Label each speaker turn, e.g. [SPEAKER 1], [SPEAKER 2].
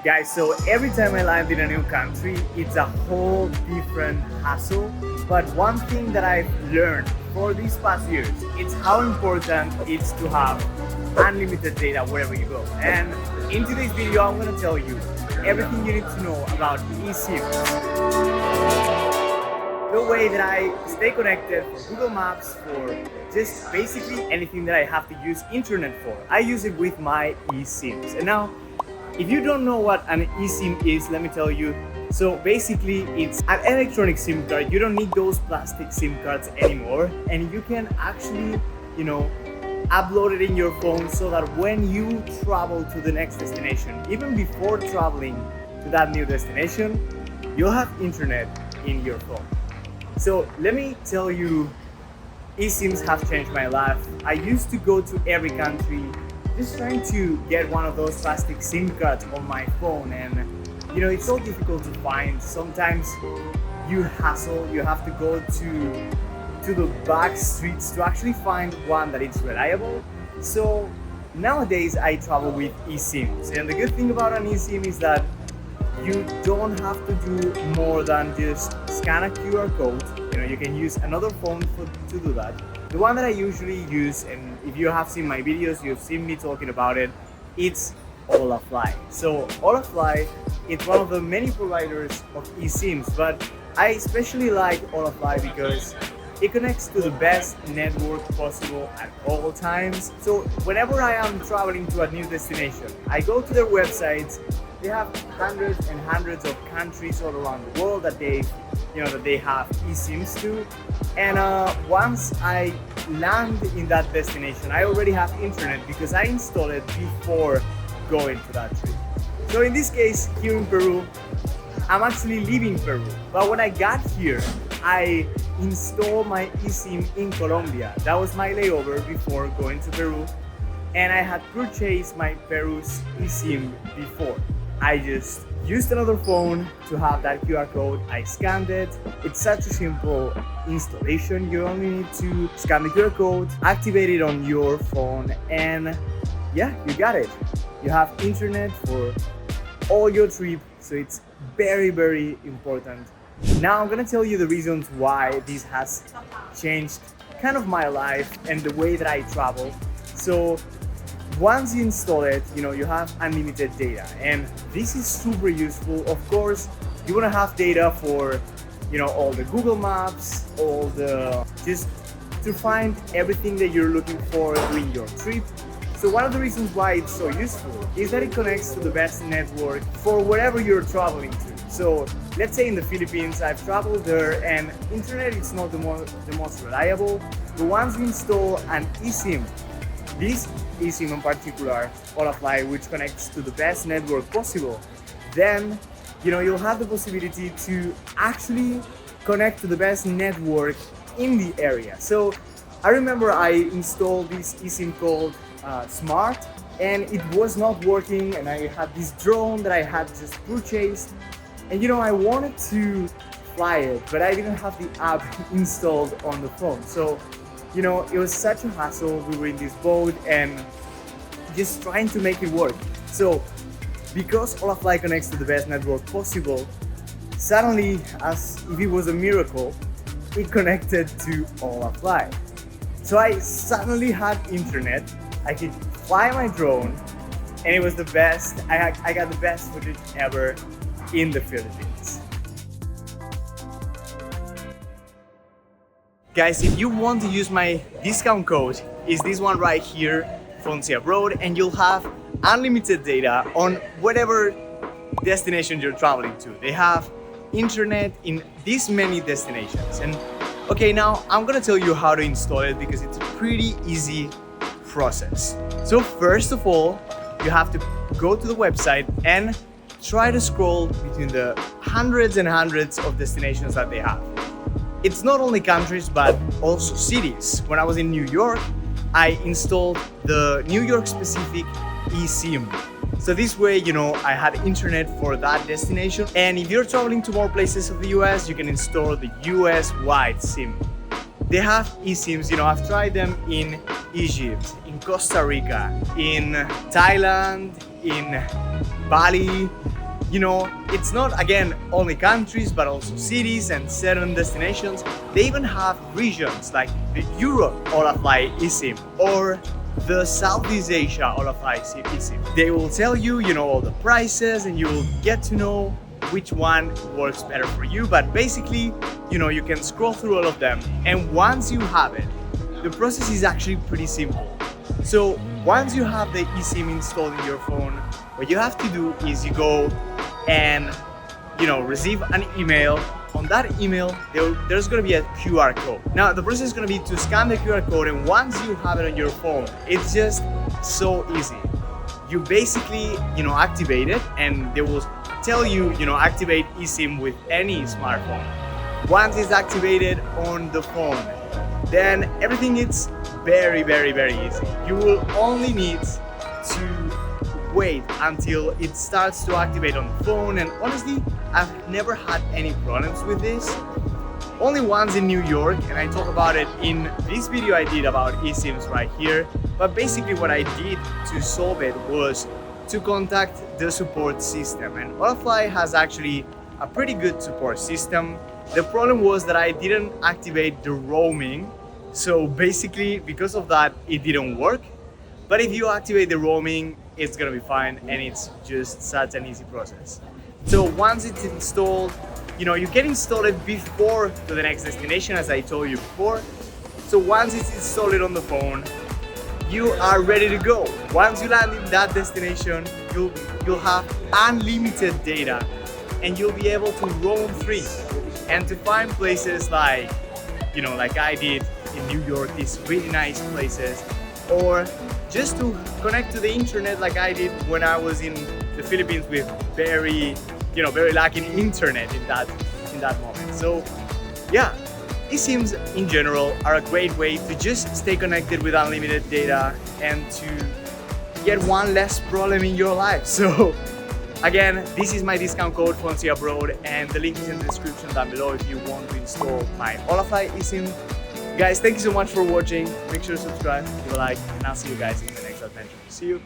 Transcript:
[SPEAKER 1] Guys, so every time I land in a new country, it's a whole different hassle. But one thing that I've learned for these past years, it's how important it's to have unlimited data wherever you go. And in today's video, I'm gonna tell you everything you need to know about eSIM. The way that I stay connected for Google Maps, for just basically anything that I have to use internet for. I use it with my eSIMs. And now, if you don't know what an eSIM is, let me tell you. So basically, it's an electronic SIM card. You don't need those plastic SIM cards anymore, and you can actually, upload it in your phone so that when you travel to the next destination, even before traveling to that new destination, you'll have internet in your phone. So let me tell you, eSIMs have changed my life. I used to go to every country just trying to get one of those plastic SIM cards on my phone, and it's so difficult to find. Sometimes you have to go to the back streets to actually find one that is reliable. So nowadays I travel with eSIMs, and the good thing about an eSIM is that you don't have to do more than just scan a QR code. You can use another phone to do that. The one that I usually use, and if you have seen my videos, you've seen me talking about it, it's HolaFly. So HolaFly, it's one of the many providers of eSIMs, but I especially like HolaFly because it connects to the best network possible at all times. So whenever I am traveling to a new destination, I go to their websites. They have hundreds and hundreds of countries all around the world that they have eSIMs to. And once I land in that destination, I already have internet because I installed it before going to that trip. So in this case, here in Peru, I'm actually leaving Peru. But when I got here, I installed my eSIM in Colombia. That was my layover before going to Peru. And I had purchased my Peru's eSIM before. I just used another phone to have that QR code. I scanned it. It's such a simple installation. You only need to scan the QR code, activate it on your phone, and yeah, you got it. You have internet for all your trip, so it's very, very important. Now I'm gonna tell you the reasons why this has changed kind of my life and the way that I travel. So once you install it, you have unlimited data, and this is super useful. Of course, you want to have data for, all the Google Maps, just to find everything that you're looking for during your trip. So one of the reasons why it's so useful is that it connects to the best network for wherever you're traveling to. So let's say in the Philippines, I've traveled there and internet is not the most reliable, but once you install an eSIM, this eSIM in particular, HolaFly, which connects to the best network possible, then you'll have the possibility to actually connect to the best network in the area. So I remember I installed this eSIM called Smart, and it was not working, and I had this drone that I had just purchased, and I wanted to fly it, but I didn't have the app installed on the phone. So it was such a hassle. We were in this boat and just trying to make it work. So because HolaFly connects to the best network possible, suddenly, as if it was a miracle, it connected to HolaFly. So I suddenly had internet, I could fly my drone, and it was the best. I got the best footage ever in the Philippines. Guys, if you want to use my discount code, is this one right here, Fonzie Abroad, and you'll have unlimited data on whatever destination you're traveling to. They have internet in these many destinations. And okay, now I'm gonna tell you how to install it because it's a pretty easy process. So first of all, you have to go to the website and try to scroll between the hundreds and hundreds of destinations that they have. It's not only countries, but also cities. When I was in New York, I installed the New York specific eSIM. So this way, I had internet for that destination. And if you're traveling to more places of the US, you can install the US-wide SIM. They have eSIMs, I've tried them in Egypt, in Costa Rica, in Thailand, in Bali. You know, it's not, again, only countries, but also cities and certain destinations. They even have regions like the Europe HolaFly eSim or the Southeast Asia HolaFly eSim. They will tell you, you know, all the prices, and you will get to know which one works better for you. But basically, you know, you can scroll through all of them, and once you have it, the process is actually pretty simple. So once you have the eSIM installed in your phone, what you have to do is you go and, you know, receive an email. On that email, there's going to be a QR code. Now, the process is going to be to scan the QR code, and once you have it on your phone, it's just so easy. You basically, you know, activate it, and they will tell you, you know, activate eSIM with any smartphone. Once it's activated on the phone, then everything is very, very, very easy. You will only need to wait until it starts to activate on the phone, and honestly, I've never had any problems with this. Only once in New York, and I talk about it in this video I did about eSIMs right here. But basically what I did to solve it was to contact the support system, and HolaFly has actually a pretty good support system. The problem was that I didn't activate the roaming, so basically because of that it didn't work. But if you activate the roaming, it's gonna be fine, and it's just such an easy process. So once it's installed, you know, you can install it before to the next destination, as I told you before. So once it's installed on the phone, you are ready to go. Once you land in that destination, you'll have unlimited data, and you'll be able to roam free and to find places like, you know, like I did in New York, these really nice places, or just to connect to the internet like I did when I was in the Philippines with very, you know, very lacking internet in that moment. So yeah, eSIMs in general are a great way to just stay connected with unlimited data and to get one less problem in your life. So again, this is my discount code Fonzie Abroad, and the link is in the description down below if you want to install my HolaFly eSIM. Guys, thank you so much for watching. Make sure to subscribe, give a like, and I'll see you guys in the next adventure. See you.